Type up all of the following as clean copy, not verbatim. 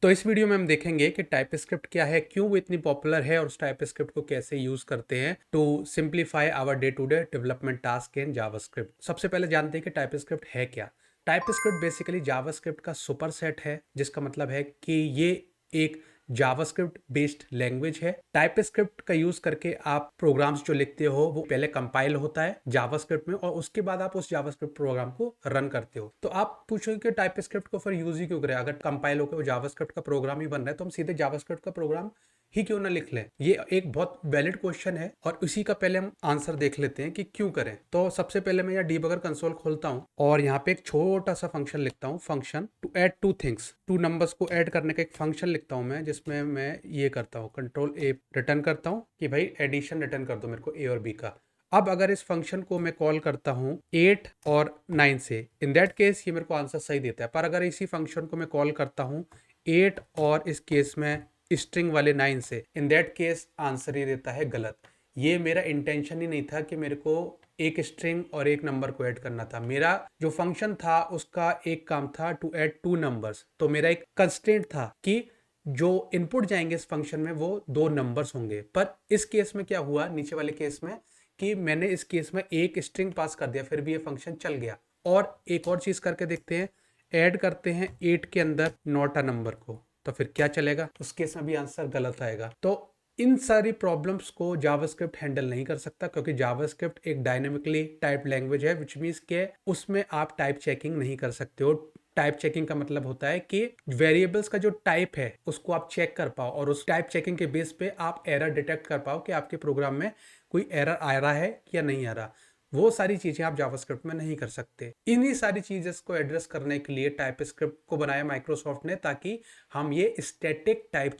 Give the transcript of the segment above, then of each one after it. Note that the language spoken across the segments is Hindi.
तो इस वीडियो में हम देखेंगे कि टाइपस्क्रिप्ट क्या है, क्यों वो इतनी पॉपुलर है और उस टाइपस्क्रिप्ट को कैसे यूज करते हैं to simplify our day to day development task in JavaScript. सबसे पहले जानते हैं कि टाइपस्क्रिप्ट है क्या। टाइपस्क्रिप्ट बेसिकली जावास्क्रिप्ट का सुपरसेट है, जिसका मतलब है कि ये एक जावास्क्रिप्ट बेस्ड लैंग्वेज है। टाइपस्क्रिप्ट का यूज करके आप प्रोग्राम्स जो लिखते हो वो पहले कंपाइल होता है जावास्क्रिप्ट में, और उसके बाद आप उस जावास्क्रिप्ट प्रोग्राम को रन करते हो। तो आप पूछोगे कि टाइपस्क्रिप्ट को फिर यूज ही क्यों करें, अगर कंपाइल होकर वो जावास्क्रिप्ट का प्रोग्राम ही बन रहा है तो हम सीधे जावास्क्रिप्ट का प्रोग्राम ही क्यों ना लिख लें। ये एक बहुत वैलिड क्वेश्चन है और उसी का पहले हम आंसर देख लेते हैं कि क्यों करें। तो सबसे पहले मैं यहाँ डीबगर कंसोल खोलता हूँ और यहाँ पे एक छोटा सा फंक्शन लिखता हूँ, function to add two things. Two numbers को ऐड करने का एक फंक्शन लिखता हूँ मैं, जिसमें मैं ये करता हूँ, कंट्रोल ए रिटर्न करता हूँ कि भाई एडिशन रिटर्न कर दो मेरे को ए और बी का। अब अगर इस फंक्शन को मैं कॉल करता हूँ 8 और 9 से, इन दैट केस ये मेरे को आंसर सही देता है। पर अगर इसी फंक्शन को मैं कॉल करता हूँ 8 और इस केस में स्ट्रिंग वाले 9 से, इन दैट केस आंसर ही देता है गलत। ये मेरा इंटेंशन ही नहीं था कि मेरे को एक स्ट्रिंग और एक नंबर को ऐड करना था। मेरा जो फंक्शन था उसका एक काम था टू ऐड टू नंबर्स। तो मेरा एक कंस्ट्रेंट था कि जो इनपुट जाएंगे इस फंक्शन में वो दो नंबर्स होंगे। पर इस केस में क्या हुआ, नीचे वाले केस में, कि मैंने इस केस में एक स्ट्रिंग पास कर दिया, फिर भी ये फंक्शन चल गया। और एक और चीज करके देखते हैं, ऐड करते हैं 8 के अंदर नॉट अ नंबर को, तो फिर क्या चलेगा, उस केस में भी आंसर गलत आएगा। तो इन सारी प्रॉब्लम्स को जावास्क्रिप्ट हैंडल नहीं कर सकता, क्योंकि जावास्क्रिप्ट एक डायनेमिकली टाइप लैंग्वेज है, विच मीन्स के उसमें आप टाइप चेकिंग नहीं कर सकते हो। टाइप चेकिंग का मतलब होता है कि वेरिएबल्स का जो टाइप है उसको आप चेक कर पाओ और उस टाइप चेकिंग के बेस पे आप एरर डिटेक्ट कर पाओ कि आपके प्रोग्राम में कोई एरर आ रहा है या नहीं आ रहा। वो सारी चीजें आप जावास्क्रिप्ट में नहीं कर सकते। इन्हीं सारी चीजें को एड्रेस करने के लिए टाइपस्क्रिप्ट को बनाया माइक्रोसॉफ्ट ने, ताकि हम ये स्टैटिक टाइप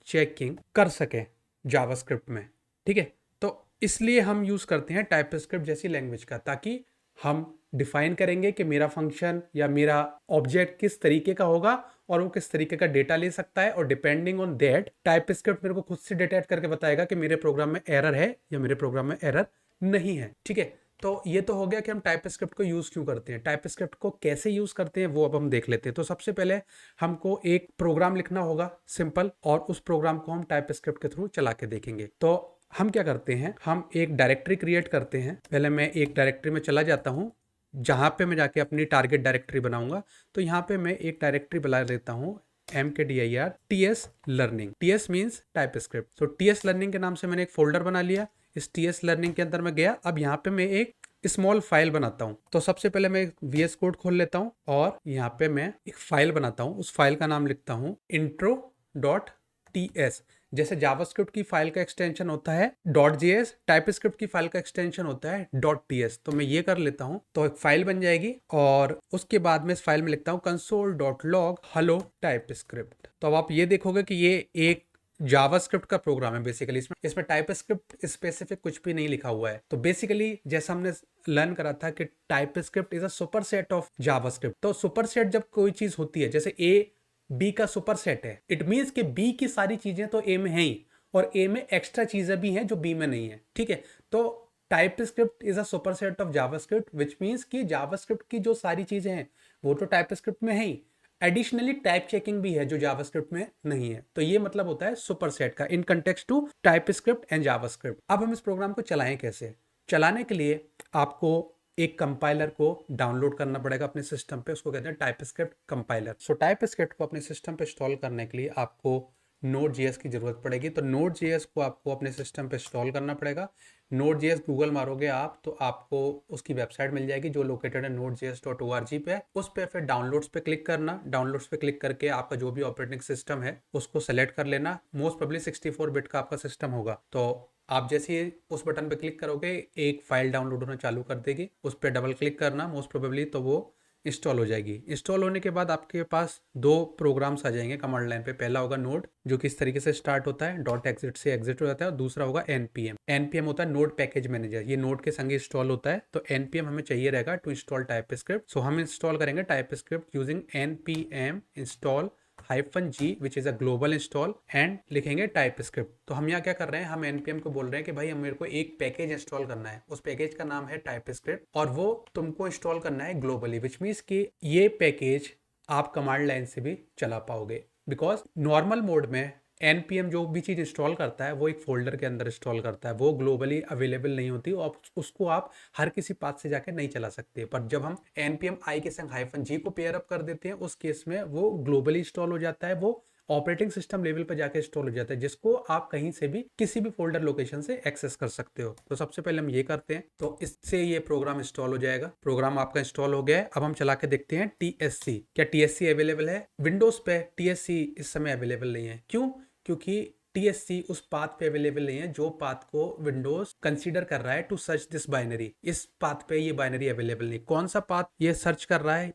चेकिंग कर सकें जावास्क्रिप्ट में। ठीक है, तो इसलिए हम यूज करते हैं टाइपस्क्रिप्ट जैसी लैंग्वेज का, ताकि हम डिफाइन करेंगे कि मेरा फंक्शन या मेरा ऑब्जेक्ट किस तरीके का होगा और वो किस तरीके का डेटा ले सकता है, और डिपेंडिंग ऑन दैट टाइपस्क्रिप्ट मेरे को खुद से डिटेक्ट करके बताएगा कि मेरे प्रोग्राम में एरर है या मेरे प्रोग्राम में एरर नहीं है। ठीक है, तो ये तो हो गया कि हम टाइपस्क्रिप्ट को यूज क्यों करते हैं। टाइपस्क्रिप्ट को कैसे यूज करते हैं वो अब हम देख लेते हैं। तो सबसे पहले हमको एक प्रोग्राम लिखना होगा सिंपल, और उस प्रोग्राम को हम टाइपस्क्रिप्ट के थ्रू चला के देखेंगे। तो हम क्या करते हैं, हम एक डायरेक्टरी क्रिएट करते हैं। पहले मैं एक डायरेक्टरी में चला जाता हूँ जहां पे मैं जाके अपनी टारगेट डायरेक्टरी बनाऊंगा। तो यहाँ पे मैं एक डायरेक्टरी बना देता हूँ MKDIR TS learning. TS means TypeScript. तो TS लर्निंग के नाम से मैंने एक फोल्डर बना लिया। इस TS लर्निंग के अंदर मैं गया। अब यहाँ पे मैं एक स्मॉल फाइल बनाता हूँ। तो सबसे पहले मैं VS कोड खोल लेता हूँ और यहाँ पे मैं एक फाइल बनाता हूँ। उस फाइल का नाम लिखता हूँ intro.ts। जैसे जावास्क्रिप्ट की फाइल का एक्सटेंशन होता है .js, टाइपस्क्रिप्ट की फाइल का एक्सटेंशन होता है .ts। तो मैं ये कर लेता हूँ, तो एक फाइल बन जाएगी। और उसके बाद में इस फाइल में लिखता हूँ console.log hello टाइपस्क्रिप्ट। तो अब आप ये देखोगे कि ये एक जावास्क्रिप्ट का प्रोग्राम है बेसिकली। इसमें टाइपस्क्रिप्ट स्पेसिफिक कुछ भी नहीं लिखा हुआ है। तो बेसिकली जैसा हमने लर्न करा था कि TypeScript is a superset of JavaScript. तो सुपरसेट जब कोई चीज होती है, जैसे ए बी का सुपरसेट है, इट मीन्स कि बी की सारी चीजें तो ए में है ही, और ए में एक्स्ट्रा चीजें भी हैं जो बी में नहीं है। ठीक है, तो TypeScript is a superset of JavaScript, which means कि जावास्क्रिप्ट की जो सारी चीजें हैं वो तो टाइपस्क्रिप्ट में है ही, एडिशनली टाइप चेकिंग भी है जो जावास्क्रिप्ट में नहीं है। तो ये मतलब होता है सुपरसेट का in context to TypeScript and JavaScript. अब हम इस प्रोग्राम को चलाएं कैसे। चलाने के लिए आपको एक कंपाइलर को डाउनलोड करना पड़ेगा अपने सिस्टम पे, उसको कहते हैं टाइपस्क्रिप्ट कंपाइलर। सो टाइपस्क्रिप्ट को अपने सिस्टम पे इंस्टॉल करने के लिए आपको Node.js की जरूरत पड़ेगी। तो Node.js को आपको अपने सिस्टम पे इंस्टॉल करना पड़ेगा। Node.js गूगल मारोगे आप तो आपको उसकी वेबसाइट मिल जाएगी जो लोकेटेड है nodejs.org पे। उस पे फिर डाउनलोड्स पे क्लिक करना। डाउनलोड्स पे क्लिक करके आपका जो भी ऑपरेटिंग सिस्टम है उसको सेलेक्ट कर लेना। मोस्ट प्रोबेबली 64 बिट का आपका सिस्टम होगा। तो आप जैसे ही उस बटन पे क्लिक करोगे एक फाइल डाउनलोड होना चालू कर देगी। उस पर डबल क्लिक करना, मोस्ट प्रोबेबली तो वो इंस्टॉल हो जाएगी। इंस्टॉल होने के बाद आपके पास दो प्रोग्राम्स आ जाएंगे कमांड लाइन पे। पहला होगा नोड, जो किस तरीके से स्टार्ट होता है, .exit से एग्जिट हो जाता है। और दूसरा होगा npm। npm होता है नोड पैकेज मैनेजर, ये नोड के संग इंस्टॉल होता है। तो npm हमें चाहिए रहेगा टू इंस्टॉल टाइपस्क्रिप्ट। सो हम इंस्टॉल करेंगे TypeScript using npm install -g which is a global install and लिखेंगे टाइपस्क्रिप्ट। तो हम यहाँ क्या कर रहे हैं, हम npm को बोल रहे हैं कि भाई मेरे को एक पैकेज इंस्टॉल करना है। उस पैकेज का नाम है टाइपस्क्रिप्ट और वो तुमको इंस्टॉल करना है ग्लोबली, विच मीन्स कि ये पैकेज आप कमांड लाइन से भी चला पाओगे, बिकॉज नॉर्मल मोड में npm जो भी चीज़ इंस्टॉल करता है वो एक फोल्डर के अंदर इंस्टॉल करता है, वो ग्लोबली अवेलेबल नहीं होती और उसको आप हर किसी पाथ से जाके नहीं चला सकते। पर जब हम npm i के संग -g को पेयर अप कर देते हैं, उस केस में वो ग्लोबली इंस्टॉल हो जाता है, वो ऑपरेटिंग सिस्टम लेवल पर जाके इंस्टॉल हो जाता है, जिसको आप कहीं से भी किसी भी फोल्डर लोकेशन से एक्सेस कर सकते हो। तो सबसे पहले हम ये करते हैं, तो इससे ये प्रोग्राम इंस्टॉल हो जाएगा। प्रोग्राम आपका इंस्टॉल हो गया है। अब हम चला के देखते हैं TSC, क्या TSC अवेलेबल है। विंडोज पे TSC इस समय अवेलेबल नहीं है। क्यों? क्योंकि TSC उस पाथ पे अवेलेबल नहीं है जो पाथ को विंडोज कंसीडर कर रहा है टू सर्च दिस बाइनरी। इस पाथ पे ये बाइनरी अवेलेबल नहीं। कौन सा पाथ ये सर्च कर रहा है?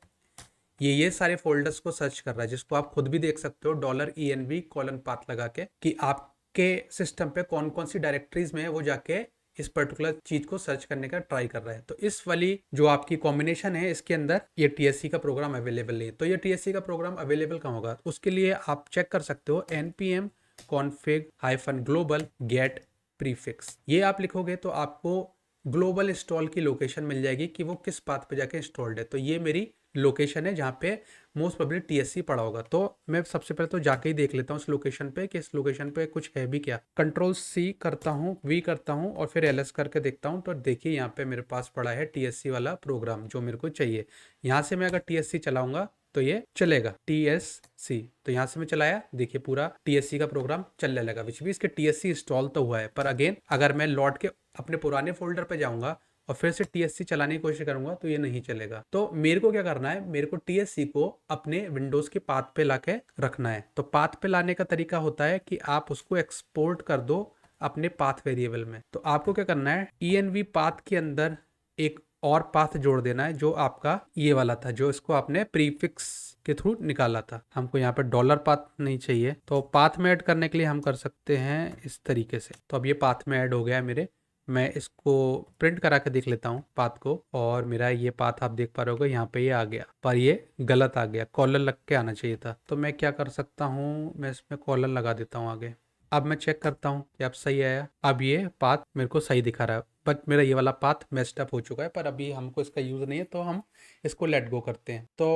ये सारे फोल्डर्स को सर्च कर रहा है, जिसको आप खुद भी देख सकते हो $env:पाथ लगा के, कि आपके सिस्टम पे कौन कौन सी डायरेक्टरीज में है, वो जाके इस पर्टिकुलर चीज को सर्च करने का ट्राई कर रहा है। तो इस वाली जो आपकी कॉम्बिनेशन है, इसके अंदर ये TSC का प्रोग्राम अवेलेबल नहीं है। तो ये TSC का प्रोग्राम अवेलेबल कहाँ होगा? उसके लिए आप चेक कर सकते हो npm config-global get prefix। ये आप लिखोगे तो आपको ग्लोबल इंस्टॉल की लोकेशन मिल जाएगी कि वो किस पाथ पे जाके इंस्टॉल्ड है। तो ये मेरी लोकेशन है जहाँ पे मोस्ट प्रोबेबली TSC पड़ा होगा। तो मैं सबसे पहले तो जाके ही देख लेता हूँ उस लोकेशन पे कि इस लोकेशन पे कुछ है भी क्या। Ctrl+C करता हूँ, V करता हूँ और फिर LS करके देखता हूँ। तो देखिए यहाँ पे मेरे पास पड़ा है TSC वाला प्रोग्राम जो मेरे को चाहिए। यहाँ से मैं अगर TSC चलाऊंगा तो ये चलेगा TSC। तो यहाँ से मैं चलाया, देखिए पूरा TSC का प्रोग्राम चलने लगा, विच भी इसके TSC इंस्टॉल तो हुआ है। पर अगेन अगर मैं लौट के अपने पुराने फोल्डर पे जाऊंगा और फिर से TSC चलाने की कोशिश करूंगा तो ये नहीं चलेगा। तो मेरे को क्या करना है, मेरे को TSC को अपने विंडोज के पाथ पे लाके रखना है। तो पाथ पे लाने का तरीका होता है कि आप उसको एक्सपोर्ट कर दो अपने पाथ वेरिएबल में। तो आपको क्या करना है, env पाथ के अंदर एक और पाथ जोड़ देना है जो आपका ये वाला था, जो इसको आपने प्रीफिक्स के थ्रू निकाला था। हमको यहाँ पे डॉलर पाथ नहीं चाहिए, तो पाथ में ऐड करने के लिए हम कर सकते हैं इस तरीके से। तो अब ये पाथ में ऐड हो गया है मेरे। मैं इसको प्रिंट करा के देख लेता हूँ पाथ को, और मेरा ये पाथ आप देख पा रहे होगे यहाँ पे ये आ गया, पर ये गलत आ गया, कॉलर लग के आना चाहिए था। तो मैं क्या कर सकता हूँ, मैं इसमें कॉलर लगा देता हूँ आगे। अब मैं चेक करता हूँ कि अब सही आया। अब ये पाथ मेरे को सही दिखा रहा है, बट मेरा ये वाला पाथ मेस्ड अप हो चुका है, पर अभी हमको इसका यूज़ नहीं है तो हम इसको लेट गो करते हैं। तो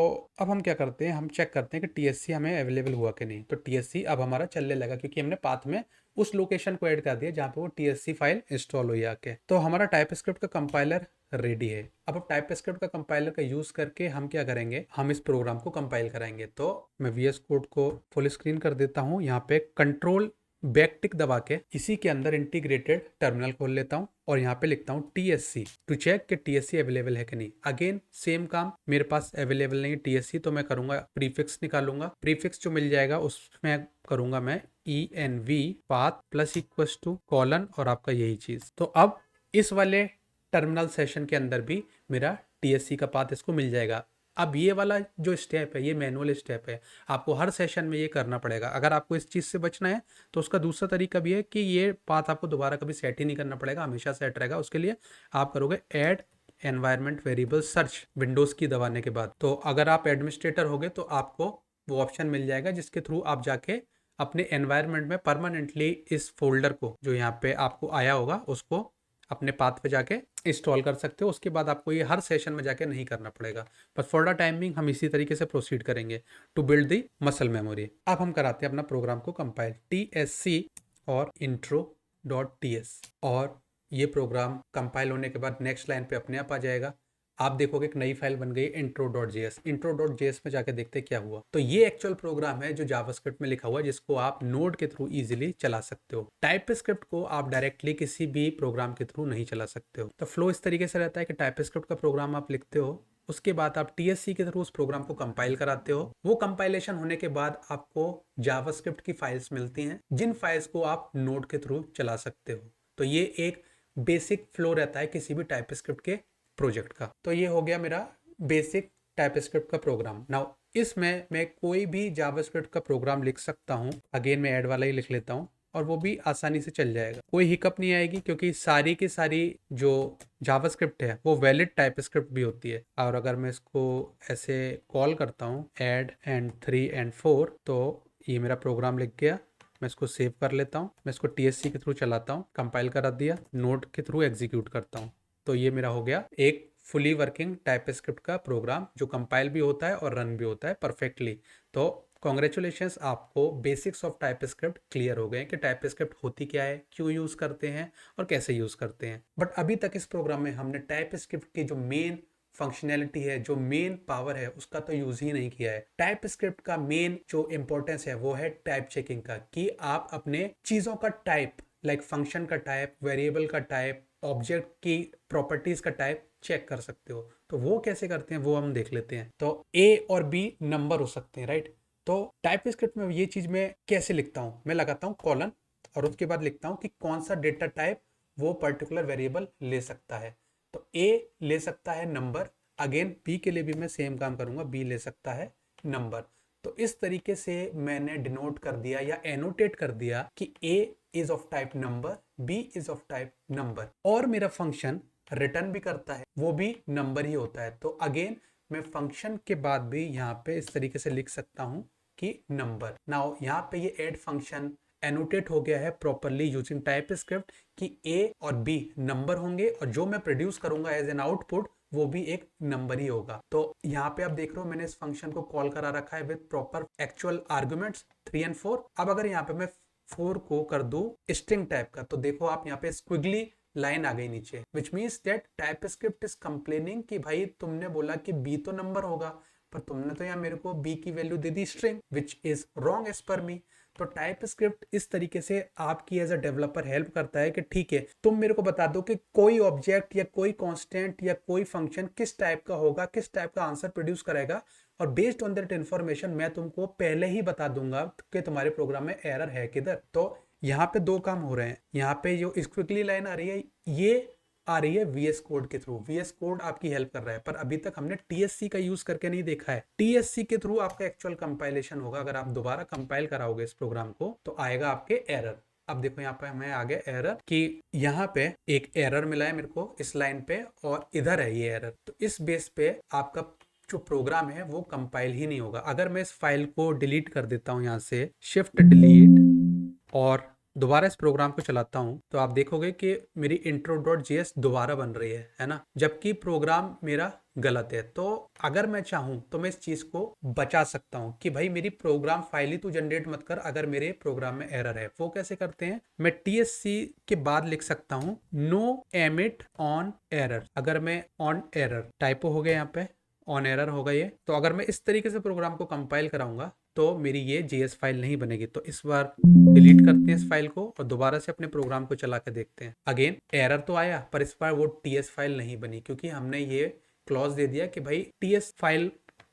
अब हम क्या करते हैं, हम चेक करते हैं कि TSC हमें अवेलेबल हुआ कि नहीं। तो TSC अब हमारा चलने लगा क्योंकि हमने पाथ में उस लोकेशन को ऐड कर दिया जहाँ पे वो TSC फाइल इंस्टॉल हुई आके। तो हमारा टाइपस्क्रिप्ट का कंपाइलर रेडी है। अब टाइपस्क्रिप्ट का कंपाइलर का यूज़ करके हम क्या करेंगे, हम इस प्रोग्राम को कंपाइल कराएंगे। तो मैं VS कोड को फुल स्क्रीन कर देता हूँ, यहाँ पे कंट्रोल बैकटिक दबा के इसी के अंदर इंटीग्रेटेड टर्मिनल खोल लेता हूँ और यहाँ पे लिखता हूँ TSC टू चेक कि TSC अवेलेबल है कि नहीं। अगेन सेम काम, मेरे पास अवेलेबल नहीं है TSC, तो मैं करूंगा प्रीफिक्स निकालूंगा। प्रीफिक्स जो मिल जाएगा उसमें करूंगा मैं env path plus equals to colon और आपका यही चीज। तो अब इस वाले टर्मिनल सेशन के अंदर भी मेरा TSC का पाथ इसको मिल जाएगा। अब ये वाला जो स्टेप है ये मैनुअल स्टेप है, आपको हर सेशन में ये करना पड़ेगा। अगर आपको इस चीज़ से बचना है तो उसका दूसरा तरीका भी है कि ये पाथ आपको दोबारा कभी सेट ही नहीं करना पड़ेगा, हमेशा सेट रहेगा। उसके लिए आप करोगे add environment variable search Windows की दबाने के बाद। तो अगर आप एडमिनिस्ट्रेटर होगे तो आपको वो ऑप्शन मिल जाएगा जिसके थ्रू आप जाके अपने एनवायरनमेंट में परमानेंटली इस फोल्डर को जो यहाँ पे आपको आया होगा उसको अपने पाथ पे जाके इंस्टॉल कर सकते हो। उसके बाद आपको ये हर सेशन में जाके नहीं करना पड़ेगा। बस फॉर द टाइमिंग हम इसी तरीके से प्रोसीड करेंगे to build the muscle memory. अब हम कराते हैं अपना प्रोग्राम को कंपाइल TSC और intro.ts, और ये प्रोग्राम कंपाइल होने के बाद नेक्स्ट लाइन पे अपने आप आ जाएगा। आप देखोगे एक नई फाइल बन गई intro.js। intro.js में जाके देखते हैं क्या हुआ। तो ये एक्चुअल प्रोग्राम है जो जावास्क्रिप्ट में लिखा हुआ है, जिसको आप नोड के थ्रू इजीली चला सकते हो। टाइपस्क्रिप्ट को आप डायरेक्टली किसी भी प्रोग्राम के थ्रू नहीं चला सकते हो। तो फ्लो इस तरीके से रहता है कि टाइपस्क्रिप्ट का प्रोग्राम आप लिखते हो, उसके बाद आप TSC के थ्रू उस प्रोग्राम को कंपाइल कराते हो। वो कंपाइलेशन होने के बाद आपको जावास्क्रिप्ट की फाइल्स मिलती हैं, जिन फाइल्स को आप नोड के थ्रू चला सकते हो। तो ये एक बेसिक फ्लो रहता है किसी भी टाइपस्क्रिप्ट के प्रोजेक्ट का। तो ये हो गया मेरा बेसिक टाइपस्क्रिप्ट का प्रोग्राम। नाउ इसमें मैं कोई भी जावास्क्रिप्ट का प्रोग्राम लिख सकता हूँ। अगेन मैं ऐड वाला ही लिख लेता हूँ और वो भी आसानी से चल जाएगा, कोई हिकअप नहीं आएगी, क्योंकि सारी की सारी जो जावास्क्रिप्ट है वो वैलिड टाइपस्क्रिप्ट भी होती है। और अगर मैं इसको ऐसे कॉल करता हूँ ऐड एंड 3 एंड 4, तो ये मेरा प्रोग्राम लिख गया। मैं इसको सेव कर लेता हूँ, मैं इसको TSC के थ्रू चलाता हूँ, कंपाइल करा दिया, नोड के थ्रू एग्जीक्यूट करता हूँ। तो ये मेरा हो गया एक फुली वर्किंग टाइपस्क्रिप्ट का प्रोग्राम जो कंपाइल भी होता है और रन भी होता है परफेक्टली। तो कॉन्ग्रेचुलेशंस, आपको बेसिक्स ऑफ टाइपस्क्रिप्ट क्लियर हो गए कि टाइपस्क्रिप्ट होती क्या है, क्यों यूज़ करते हैं और कैसे यूज़ करते हैं। बट अभी तक इस प्रोग्राम में हमने टाइपस्क्रिप्ट की जो मेन फंक्शनैलिटी है, जो मेन पावर है, उसका तो यूज ही नहीं किया है। टाइप स्क्रिप्ट का मेन जो इंपॉर्टेंस है वो है टाइप चेकिंग का, कि आप अपने चीजों का टाइप, लाइक फंक्शन का टाइप, वेरिएबल का टाइप, ऑब्जेक्ट की प्रॉपर्टीज का टाइप चेक कर सकते हो। तो वो कैसे करते हैं वो हम देख लेते हैं। तो ए और बी नंबर हो सकते हैं, राइट। तो टाइप स्क्रिप्ट में ये चीज मैं कैसे लिखता हूँ, मैं लगाता हूँ कॉलन और उसके बाद लिखता हूँ कि कौन सा डेटा टाइप वो पर्टिकुलर वेरिएबल ले सकता है। तो ए ले सकता है नंबर, अगेन बी के लिए भी मैं सेम काम करूंगा, बी ले सकता है नंबर। तो इस तरीके से मैंने डिनोट कर दिया या एनोटेट कर दिया कि A is of type number, B is of type number, और मेरा फंक्शन रिटर्न भी करता है वो भी नंबर ही होता है। तो अगेन मैं फंक्शन के बाद भी यहाँ पे इस तरीके से लिख सकता हूँ कि नंबर। नाउ यहाँ पे ये ऐड फंक्शन एनोटेट हो गया है प्रॉपरली यूजिंग टाइप स्क्रिप्ट कि ए और बी नंबर होंगे और जो मैं प्रोड्यूस करूंगा एज एन आउटपुट वो भी एक नंबर ही होगा। तो यहाँ पे आप देख रहे हो मैंने इस फंक्शन को कॉल करा रखा है विद प्रॉपर एक्चुअल आर्गुमेंट्स 3 और 4। अब अगर यहाँ पे मैं 4 को कर दूं स्ट्रिंग टाइप का, तो देखो आप यहाँ पे स्क्विगली लाइन आ गई नीचे, which means that type script is complaining कि भाई तुमने बोला कि बी तो नंबर होगा, पर तुमने तो यहाँ मेरे को बी की वैल्यू दे दी string, which is wrong as per me. तो टाइप स्क्रिप्ट इस तरीके से आपकी एज अ डेवलपर हेल्प करता है कि ठीक है तुम मेरे को बता दो कि कोई ऑब्जेक्ट या कोई कांस्टेंट या कोई फंक्शन किस टाइप का होगा, किस टाइप का आंसर प्रोड्यूस करेगा, और बेस्ड ऑन दैट इन्फॉर्मेशन मैं तुमको पहले ही बता दूंगा कि तुम्हारे प्रोग्राम में एरर है किधर। तो यहाँ पे दो काम हो रहे हैं। यहाँ पे जो स्क्विगली लाइन आ रही है ये आ रही है वीएस कोड के थ्रू। वीएस कोड आपकी हेल्प कर रहा है, पर अभी तक हमने टीएससी का यूज करके नहीं देखा है। टीएससी के थ्रू आपका एक्चुअल कंपाइलेशन होगा। अगर आप दोबारा कंपाइल कराओगे इस प्रोग्राम को तो आएगा आपके एरर। अब देखो यहाँ पे हमें आ गया एरर कि यहाँ पे एक एरर मिला है मेरे को इस लाइन पे और इधर है ये एरर। तो इस बेस पे आपका जो प्रोग्राम है वो कंपाइल ही नहीं होगा। अगर मैं इस फाइल को डिलीट कर देता हूँ यहाँ से शिफ्ट डिलीट और दोबारा इस प्रोग्राम को चलाता हूं तो आप देखोगे कि मेरी intro.js दोबारा बन रही है ना, जबकि प्रोग्राम मेरा गलत है। तो अगर मैं चाहूं तो मैं इस चीज को बचा सकता हूं कि भाई मेरी प्रोग्राम फाइल ही तू जनरेट मत कर अगर मेरे प्रोग्राम में एरर है। वो कैसे करते हैं, मैं TSC के बाद लिख सकता हूं नो एमिट ऑन एरर। अगर मैं ऑन एरर टाइपो हो गया यहाँ पे, ऑन एरर होगा ये, तो अगर मैं इस तरीके से प्रोग्राम को कंपाइल कराऊंगा तो मेरी ये JS फाइल नहीं बनेगी। तो इस बार डिलीट करते हैं इस फाइल को और दोबारा से अपने प्रोग्राम को चला के देखते हैं। अगेन एरर तो आया पर इस बार वो TS फाइल नहीं बनी, क्योंकि हमने ये क्लॉज दे दिया कि भाई TS फाइल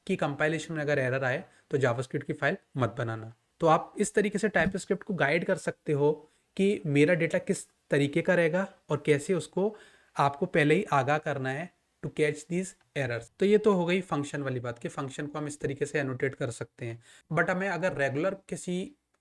की कंपाइलेशन में अगर एरर आए तो जावास्क्रिप्ट की फाइल मत बनाना। तो आप इस तरीके से टाइपस्क्रिप्ट को गाइड कर सकते हो कि मेरा डेटा किस तरीके का रहेगा और कैसे उसको आपको पहले ही आगाह करना है टू कैच दीज एरर्स। तो ये तो हो गई फंक्शन वाली बात कि फंक्शन को हम इस तरीके से एनोटेट कर सकते हैं। बट हमें अगर रेगुलर किसी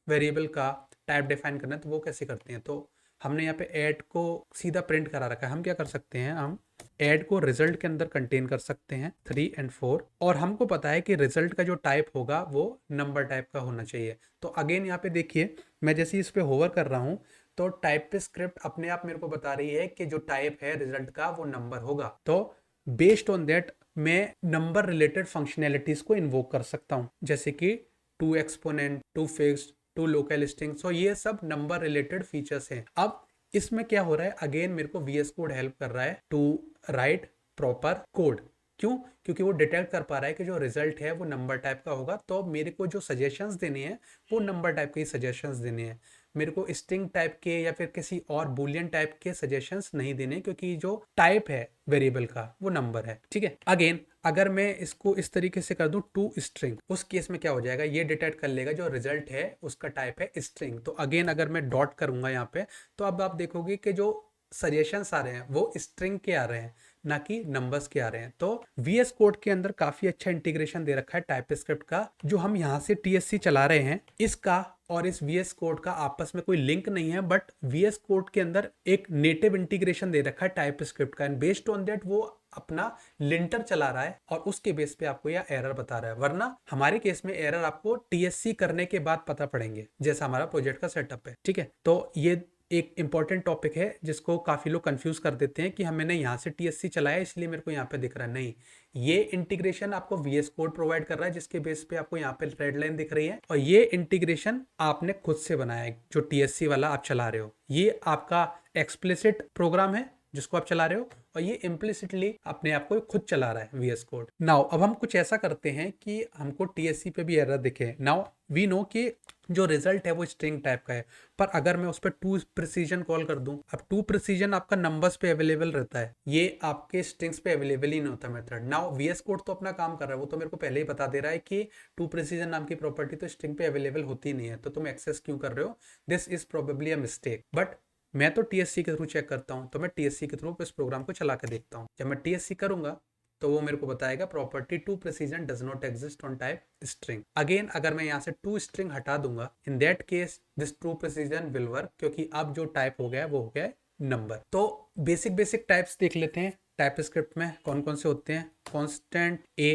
वेरिएबल का टाइप डिफाइन करना है तो वो कैसे करते हैं। तो हमने यहाँ पे ऐड को सीधा प्रिंट करा रखा है। हम क्या कर सकते हैं, हम ऐड को रिजल्ट के अंदर कंटेन कर सकते हैं 3 और 4, और हमको पता है कि रिजल्ट का जो टाइप होगा वो नंबर टाइप का होना चाहिए। तो अगेन यहाँ पे देखिए मैं जैसे इस पे होवर कर रहा हूँ तो टाइप स्क्रिप्ट अपने आप मेरे को बता रही है कि जो टाइप है रिजल्ट का वो नंबर होगा। तो बेस्ड ऑन दैट मैं नंबर रिलेटेड फंक्शनैलिटीज को इन्वोक कर सकता हूँ, जैसे कि to exponent, to fixed, to local string. So ये सब नंबर रिलेटेड फीचर्स हैं। अब इसमें क्या हो रहा है, अगेन मेरे को VS कोड हेल्प कर रहा है टू राइट प्रॉपर कोड। क्यों, क्योंकि वो डिटेक्ट कर पा रहा है कि जो रिजल्ट है वो नंबर टाइप का होगा। तो मेरे को जो सजेशंस देने हैं वो नंबर टाइप के ही सजेशंस देने हैं। मेरे को स्ट्रिंग टाइप के या फिर किसी और बुलियन टाइप के सजेशंस नहीं देने, क्योंकि जो टाइप है वेरिएबल का वो नंबर है। ठीक है। अगेन अगर मैं इसको इस तरीके से कर दूं टू स्ट्रिंग, उस केस में क्या हो जाएगा, ये डिटेक्ट कर लेगा जो रिजल्ट है उसका टाइप है स्ट्रिंग। तो अगेन अगर मैं डॉट करूंगा यहाँ पे तो अब आप देखोगे कि जो सजेशंस आ रहे हैं वो स्ट्रिंग के आ रहे हैं ना कि नंबर्स के आ रहे हैं। तो VS कोड के अंदर काफी अच्छा इंटीग्रेशन दे रखा है टाइपस्क्रिप्ट का। जो हम यहाँ से TSC चला रहे हैं इसका और इस VS कोड का आपस में कोई लिंक नहीं है, बट VS कोड के अंदर एक नेटिव इंटीग्रेशन दे रखा है टाइपस्क्रिप्ट का, एंड बेस्ड ऑन दैट वो अपना लिंटर चला रहा है और उसके बेस पे आपको यह एरर बता रहा है। वरना हमारे केस में एरर आपको TSC करने के बाद पता पड़ेंगे, जैसा हमारा प्रोजेक्ट का सेटअप है। ठीक है। तो ये एक इंपॉर्टेंट टॉपिक है जिसको काफ़ी लोग कंफ्यूज कर देते हैं कि हम मैंने यहाँ से TSC चलाया इसलिए मेरे को यहाँ पे दिख रहा है। नहीं, ये इंटीग्रेशन आपको VS कोड प्रोवाइड कर रहा है जिसके बेस पे आपको यहाँ पे रेड लाइन दिख रही है, और ये इंटीग्रेशन आपने खुद से बनाया है जो TSC वाला आप चला रहे हो। ये आपका एक्सप्लिसिट प्रोग्राम है जिसको आप चला रहे हो, और ये इम्प्लिसिटली अपने आप को खुद चला रहा है VS कोड। नाउ अब हम कुछ ऐसा करते हैं कि हमको TSC पे भी एरर दिखे। नाउ वी नो कि जो रिजल्ट है वो स्ट्रिंग टाइप का है, पर अगर मैं उस पर टू प्रिसीजन कॉल कर दूं, अब टू प्रिसीजन आपका नंबर्स पे अवेलेबल रहता है, ये आपके स्ट्रिंग्स पे अवेलेबल ही नहीं होता मेथड। नाउ VS कोड तो अपना काम कर रहा है, वो तो मेरे को पहले ही बता दे रहा है कि टू प्रिसीजन नाम की प्रॉपर्टी तो स्ट्रिंग पे अवेलेबल होती नहीं है, तो तुम एक्सेस क्यों कर रहे हो, this is probably a mistake. But मैं तो TSC के थ्रू चेक करता हूँ, तो मैं TSC के थ्रू इस प्रोग्राम को चला के देखता हूँ। जब मैं TSC करूंगा तो वो मेरे को बताएगा property to precision does not exist on type string. Again अगर मैं यहाँ से टू स्ट्रिंग हटा दूंगा, in that case this true precision will work, क्योंकि अब जो टाइप हो गया वो हो गया नंबर। तो बेसिक टाइप्स देख लेते हैं टाइप स्क्रिप्ट में कौन कौन से होते हैं। कॉन्स्टेंट A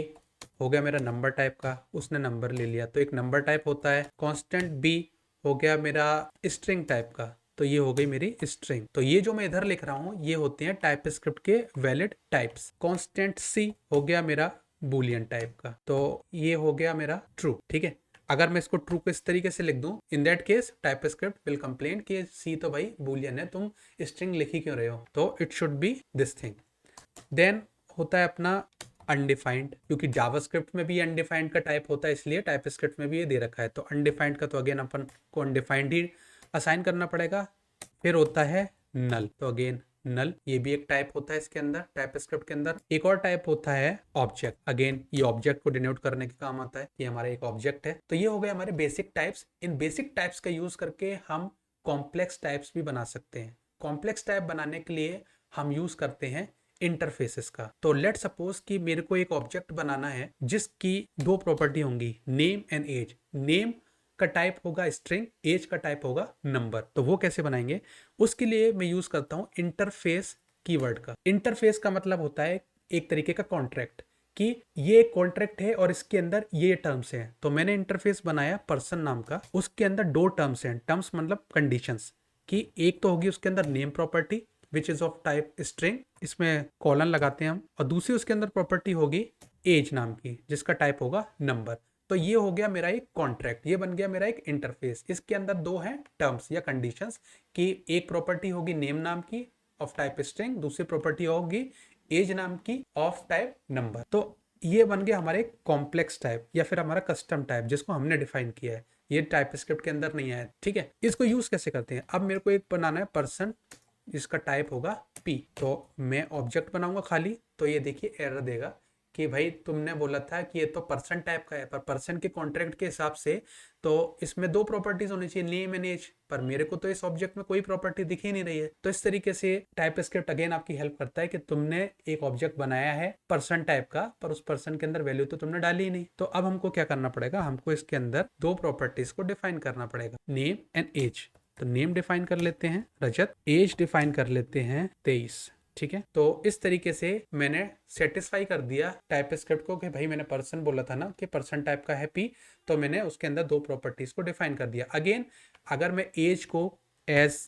हो गया मेरा नंबर टाइप का, उसने नंबर ले लिया तो एक नंबर टाइप होता है। कॉन्स्टेंट B हो गया मेरा स्ट्रिंग टाइप का, तो ये हो गई मेरी स्ट्रिंग। तो ये जो मैं इधर लिख रहा हूं ये होते हैं टाइप स्क्रिप्ट के वैलिड टाइप्स। कांस्टेंट C हो गया मेरा बूलियन टाइप का, तो ये हो गया मेरा ट्रू। ठीक है, अगर मैं इसको ट्रू को इस तरीके से लिख दूं, in that case type script will complain कि C तो भाई बूलियन है, तुम स्ट्रिंग लिख ही क्यों रहे हो, तो it should be this thing. Then होता है अपना अनडिफाइंड, क्योंकि जावास्क्रिप्ट में भी अनडिफाइंड का टाइप होता है, इसलिए टाइप स्क्रिप्ट में भी ये दे रखा है। तो अनडिफाइंड का तो अगेन अपन को अनडिफाइंड ही असाइन करना पड़ेगा। फिर होता है नल, तो अगेन नल ये भी एक टाइप होता है इसके अंदर, टाइप स्क्रिप्ट के अंदर। एक और टाइप होता है ऑब्जेक्ट, अगेन ये ऑब्जेक्ट को डिनोट करने के काम आता है कि हमारा एक ऑब्जेक्ट है। तो ये हो गए हमारे बेसिक टाइप्स। इन बेसिक टाइप्स का यूज करके हम कॉम्प्लेक्स टाइप्स भी बना सकते हैं। कॉम्प्लेक्स टाइप बनाने के लिए हम यूज करते हैं इंटरफेसेस का। तो लेट सपोज कि मेरे को एक ऑब्जेक्ट बनाना है जिसकी दो प्रॉपर्टी होंगी, नेम एंड एज। नेम का टाइप होगा स्ट्रिंग, एज का टाइप होगा नंबर। तो वो कैसे बनाएंगे, उसके लिए मैं यूज करता हूं इंटरफेस कीवर्ड का। इंटरफेस का मतलब होता है एक तरीके का कॉन्ट्रैक्ट, कि ये एक कॉन्ट्रैक्ट है और इसके अंदर ये टर्म्स हैं। तो मैंने इंटरफेस बनाया पर्सन नाम का, उसके अंदर दो टर्म्स हैं। टर्म्स मतलब कंडीशंस, कि एक तो होगी उसके अंदर name property which is of type string, इसमें कॉलन लगाते हैं हम, और दूसरी उसके अंदर प्रॉपर्टी होगी एज नाम की जिसका टाइप होगा नंबर। तो ये हो गया मेरा एक कॉन्ट्रैक्ट, ये बन गया मेरा एक इंटरफेस। इसके अंदर दो हैं टर्म्स या कंडीशंस, कि एक प्रॉपर्टी होगी नेम नाम की ऑफ टाइप स्ट्रिंग, दूसरी प्रॉपर्टी होगी एज नाम की ऑफ टाइप नंबर। तो ये बन गया हमारे कॉम्प्लेक्स टाइप या फिर हमारा कस्टम टाइप जिसको हमने डिफाइन किया है। ये टाइप स्क्रिप्ट के अंदर नहीं है। ठीक है, इसको यूज कैसे करते हैं, अब मेरे को एक बनाना है पर्सन, इसका टाइप होगा P। तो मैं ऑब्जेक्ट बनाऊंगा खाली, तो ये देखिए एरर देगा कि भाई तुमने बोला था कि ये तो पर्सन टाइप का है, पर पर्सन के कॉन्ट्रैक्ट के हिसाब से तो इसमें दो प्रॉपर्टीज होनी चाहिए, नेम एंड एज, पर मेरे को तो इस ऑब्जेक्ट में कोई प्रॉपर्टी दिख ही नहीं रही है। तो इस तरीके से टाइप स्क्रिप्ट अगेन आपकी हेल्प करता है कि तुमने एक ऑब्जेक्ट बनाया है पर्सन टाइप का, पर उस पर्सन के अंदर वैल्यू तो तुमने डाली ही नहीं। तो अब हमको क्या करना पड़ेगा, हमको इसके अंदर दो प्रॉपर्टीज को डिफाइन करना पड़ेगा, नेम एंड एज। तो नेम डिफाइन कर लेते हैं रजत, एज डिफाइन कर लेते हैं 23। ठीक है, तो इस तरीके से मैंने सेटिस्फाई कर दिया टाइप स्क्रिप्ट को कि भाई मैंने पर्सन बोला था ना कि पर्सन टाइप का है P, तो मैंने उसके अंदर दो प्रॉपर्टीज को डिफाइन कर दिया। अगेन अगर मैं एज को एज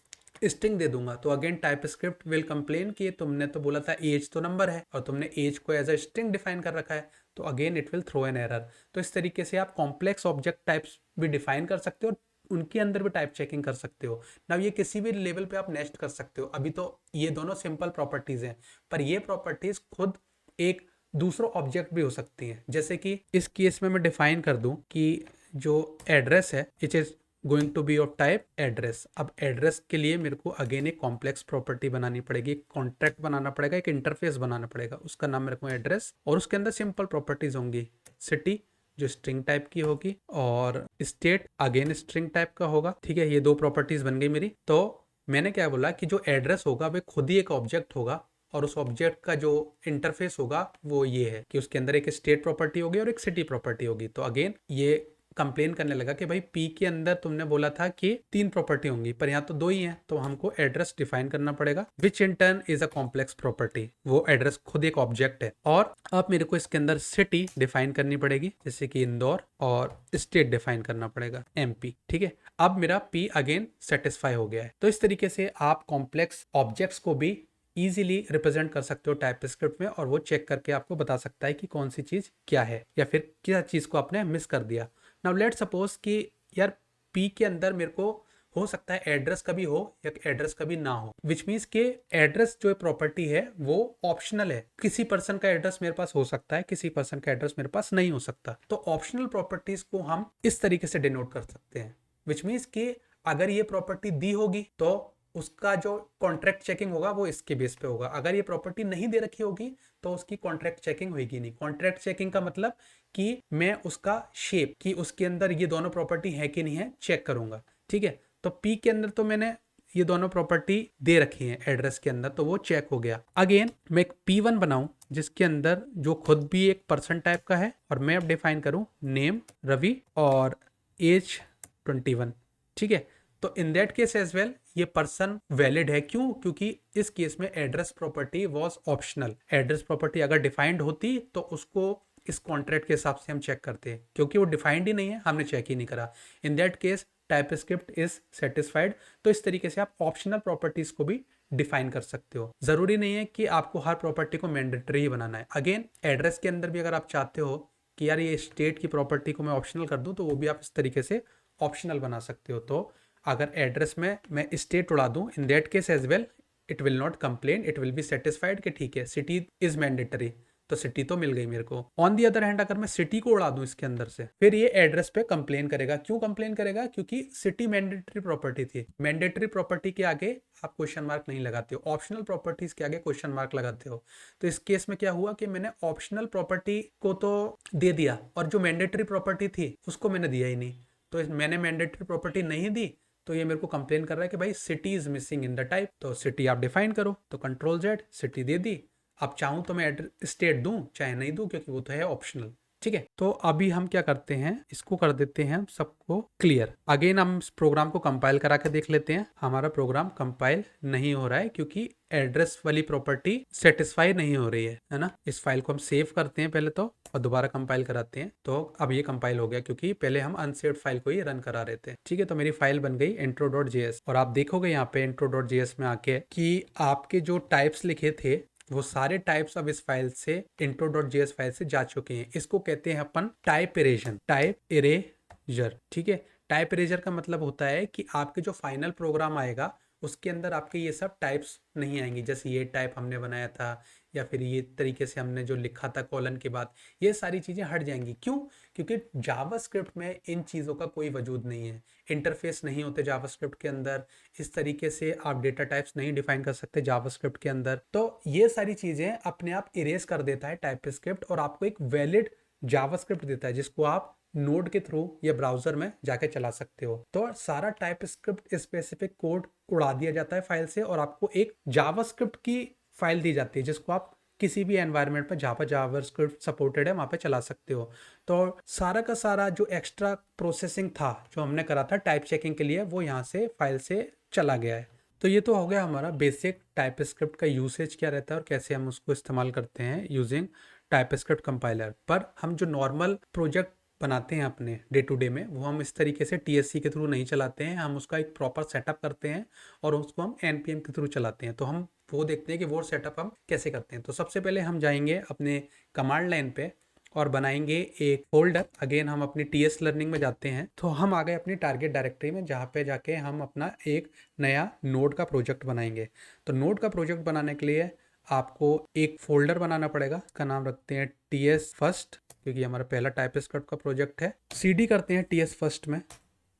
स्ट्रिंग दे दूंगा तो again type script will complain कि तुमने तो बोला था एज तो नंबर है और तुमने एज को एज अ स्ट्रिंग डिफाइन कर रखा है, तो again it will throw an error. तो इस तरीके से आप कॉम्प्लेक्स ऑब्जेक्ट टाइप्स भी डिफाइन कर सकते हो, उनके अंदर भी टाइप चेकिंग कर सकते हो ना। ये किसी भी लेवल पे आप नेस्ट कर सकते हो। अभी तो ये दोनों सिंपल प्रॉपर्टीज हैं, पर ये प्रॉपर्टीज खुद एक दूसरा ऑब्जेक्ट भी हो सकती हैं। जैसे कि इस केस में मैं डिफाइन कर दूं कि जो एड्रेस है it is going to be of type address. अब एड्रेस के लिए मेरे को अगेन एक कॉम्प्लेक्स प्रॉपर्टी बनानी पड़ेगी, एक कॉन्ट्रैक्ट बनाना पड़ेगा, एक इंटरफेस बनाना पड़ेगा, उसका नाम मेरे को एड्रेस, और उसके अंदर सिंपल प्रॉपर्टीज होंगी, सिटी जो स्ट्रिंग टाइप की होगी और स्टेट अगेन स्ट्रिंग टाइप का होगा। ठीक है, ये दो प्रॉपर्टीज बन गई मेरी। तो मैंने क्या बोला कि जो एड्रेस होगा वह खुद ही एक ऑब्जेक्ट होगा, और उस ऑब्जेक्ट का जो इंटरफेस होगा वो ये है कि उसके अंदर एक स्टेट प्रॉपर्टी होगी और एक सिटी प्रॉपर्टी होगी। तो अगेन ये कंप्लेन करने लगा कि भाई पी के अंदर तुमने बोला था कि 3 प्रॉपर्टी होंगी पर यहाँ तो 2 ही है, तो हमको एड्रेस डिफाइन करना पड़ेगा, which in turn is a complex property. वो एड्रेस खुद एक ऑब्जेक्ट है। और अब मेरे को इसके अंदर सिटी डिफाइन करनी पड़ेगी, जैसे कि इंदौर, और स्टेट डिफाइन करना पड़ेगा एमपी। ठीक है, अब मेरा पी अगेन सेटिस्फाई हो गया है। तो इस तरीके से आप कॉम्प्लेक्स ऑब्जेक्ट्स को भी इजीली रिप्रेजेंट कर सकते हो टाइपस्क्रिप्ट में, और वो चेक करके आपको बता सकता है कि कौन सी चीज़ क्या है या फिर क्या चीज़ को आपने मिस कर दिया। नाउ लेट्स सपोज कि यार पी के अंदर मेरे को हो सकता है एड्रेस कभी हो या एड्रेस कभी ना हो, विच मीन्स के एड्रेस जो प्रॉपर्टी है वो ऑप्शनल है। किसी पर्सन का एड्रेस मेरे पास हो सकता है, किसी पर्सन का एड्रेस मेरे पास नहीं हो सकता। तो ऑप्शनल प्रॉपर्टीज को हम इस तरीके से डिनोट कर सकते हैं, विच मीन्स कि अगर ये प्रॉपर्टी दी होगी तो उसका जो कॉन्ट्रैक्ट चेकिंग होगा वो इसके बेस पे होगा। अगर ये प्रॉपर्टी नहीं दे रखी होगी तो उसकी कॉन्ट्रैक्ट चेकिंग होगी नहीं। कॉन्ट्रैक्ट चेकिंग का मतलब कि मैं उसका शेप, कि उसके अंदर ये दोनों प्रॉपर्टी है कि नहीं है, चेक करूंगा। ठीक है, तो पी के अंदर तो मैंने ये दोनों प्रॉपर्टी दे रखी है एड्रेस के अंदर, तो वो चेक हो गया। अगेन मैं एक P1 बनाऊं जिसके अंदर जो खुद भी एक पर्सन टाइप का है, और मैं अब डिफाइन करूं नेम रवि और एज 21। ठीक है, तो in that case as well ये पर्सन वैलिड है। क्यों? क्योंकि इस केस में address property was optional. Address property अगर डिफाइंड होती तो उसको इस कॉन्ट्रैक्ट के हिसाब से हम चेक करते हैं, क्योंकि वो डिफाइंड ही नहीं है, हमने चेक ही नहीं करा। इन that case TypeScript is satisfied. तो इस तरीके से आप ऑप्शनल प्रॉपर्टीज को भी डिफाइन कर सकते हो। जरूरी नहीं है कि आपको हर प्रॉपर्टी को मैंडेटरी ही बनाना है। अगेन एड्रेस के अंदर भी अगर आप चाहते हो कि यार ये स्टेट की प्रॉपर्टी को मैं ऑप्शनल कर दूं, तो वो भी आप इस तरीके से ऑप्शनल बना सकते हो। तो अगर एड्रेस में मैं स्टेट उड़ा दूं, in that case as well it will not complain, it will be satisfied कि ठीक है सिटी इज मैंडेटरी, तो सिटी तो मिल गई मेरे को। ऑन दी अदर हैंड अगर मैं सिटी को उड़ा दूं इसके अंदर से, फिर ये एड्रेस पे कंप्लेन करेगा। क्यों कंप्लेन करेगा? क्योंकि सिटी मैंडेटरी प्रॉपर्टी थी। मैंडेटरी प्रॉपर्टी के आगे आप क्वेश्चन मार्क नहीं लगाते हो, ऑप्शनल प्रॉपर्टीज के आगे क्वेश्चन मार्क लगाते हो। तो इस केस में क्या हुआ कि मैंने ऑप्शनल प्रॉपर्टी को तो दे दिया, और जो मैंडेटरी प्रॉपर्टी थी उसको मैंने दिया ही नहीं। तो मैंने मैंडेटरी प्रॉपर्टी नहीं दी, तो ये मेरे को कंप्लेन कर रहा है कि भाई city is missing in the type. तो सिटी आप डिफाइन करो, तो कंट्रोल जेड सिटी दे दी। अब चाहूं तो मैं स्टेट दूं, चाहे नहीं दूं, क्योंकि वो तो है ऑप्शनल। ठीक है, तो अभी हम क्या करते हैं, इसको कर देते हैं हम सबको क्लियर। अगेन हम इस प्रोग्राम को कंपाइल करा के देख लेते हैं। हमारा प्रोग्राम कंपाइल नहीं हो रहा है क्योंकि एड्रेस वाली प्रॉपर्टी सेटिस्फाई नहीं हो रही है ना। इस फाइल को हम सेव करते हैं पहले तो, और दोबारा कंपाइल कराते हैं। तो अब ये कंपाइल हो गया, क्योंकि पहले हम अनसेव्ड फाइल को ही रन करा रहे थे। ठीक है, तो मेरी फाइल बन गई intro.js, और आप देखोगे यहाँ पे intro.js में आके कि आपके जो टाइप्स लिखे थे वो सारे टाइप्स अब इस फाइल से intro.js फाइल से जा चुके हैं। इसको कहते हैं अपन टाइप इरेजन, टाइप इरेजर। ठीक है, टाइप इरेजर का मतलब होता है कि आपके जो फाइनल प्रोग्राम आएगा उसके अंदर आपके ये सब टाइप्स नहीं आएंगे। जैसे ये टाइप हमने बनाया था, या फिर ये तरीके से हमने जो लिखा था कॉलन के बाद, ये सारी चीज़ें हट जाएंगी। क्यों? क्योंकि जावास्क्रिप्ट में इन चीज़ों का कोई वजूद नहीं है। इंटरफेस नहीं होते जावास्क्रिप्ट के अंदर, इस तरीके से आप डेटा टाइप्स नहीं डिफाइन कर सकते जावास्क्रिप्ट के अंदर। तो ये सारी चीज़ें अपने आप इरेज कर देता है टाइपस्क्रिप्ट, और आपको एक वैलिड जावास्क्रिप्ट देता है जिसको आप नोड के थ्रू या ब्राउजर में जाके चला सकते हो। तो सारा टाइपस्क्रिप्ट स्पेसिफिक कोड उड़ा दिया जाता है फाइल से, और आपको एक जावास्क्रिप्ट की फाइल दी जाती है जिसको आप किसी भी एनवायरनमेंट पर जहाँ पर जावास्क्रिप्ट सपोर्टेड है वहाँ पे चला सकते हो। तो सारा का सारा जो एक्स्ट्रा प्रोसेसिंग था जो हमने करा था टाइप चेकिंग के लिए, वो यहाँ से फाइल से चला गया है। तो ये तो हो गया हमारा बेसिक टाइपस्क्रिप्ट का यूसेज क्या रहता है और कैसे हम उसको इस्तेमाल करते हैं यूजिंग टाइपस्क्रिप्ट कंपाइलर। पर हम जो नॉर्मल प्रोजेक्ट बनाते हैं अपने डे टू डे में, वो हम इस तरीके से TSC के थ्रू नहीं चलाते हैं। हम उसका एक प्रॉपर सेटअप करते हैं और उसको हम NPM के थ्रू चलाते हैं। तो हम वो देखते हैं कि वो सेटअप हम कैसे करते हैं। तो सबसे पहले हम जाएंगे अपने कमांड लाइन पे और बनाएंगे एक फोल्डर। अगेन हम अपनी TS लर्निंग में जाते हैं, तो हम आ गए अपनी टारगेट डायरेक्टरी में, जहाँ पे जाके हम अपना एक नया नोड का प्रोजेक्ट बनाएंगे। तो नोड का प्रोजेक्ट बनाने के लिए आपको एक फोल्डर बनाना पड़ेगा। इसका नाम रखते हैं TS फर्स्ट, क्योंकि हमारा पहला टाइपस्क्रिप्ट का प्रोजेक्ट है। CD करते हैं TS फर्स्ट में,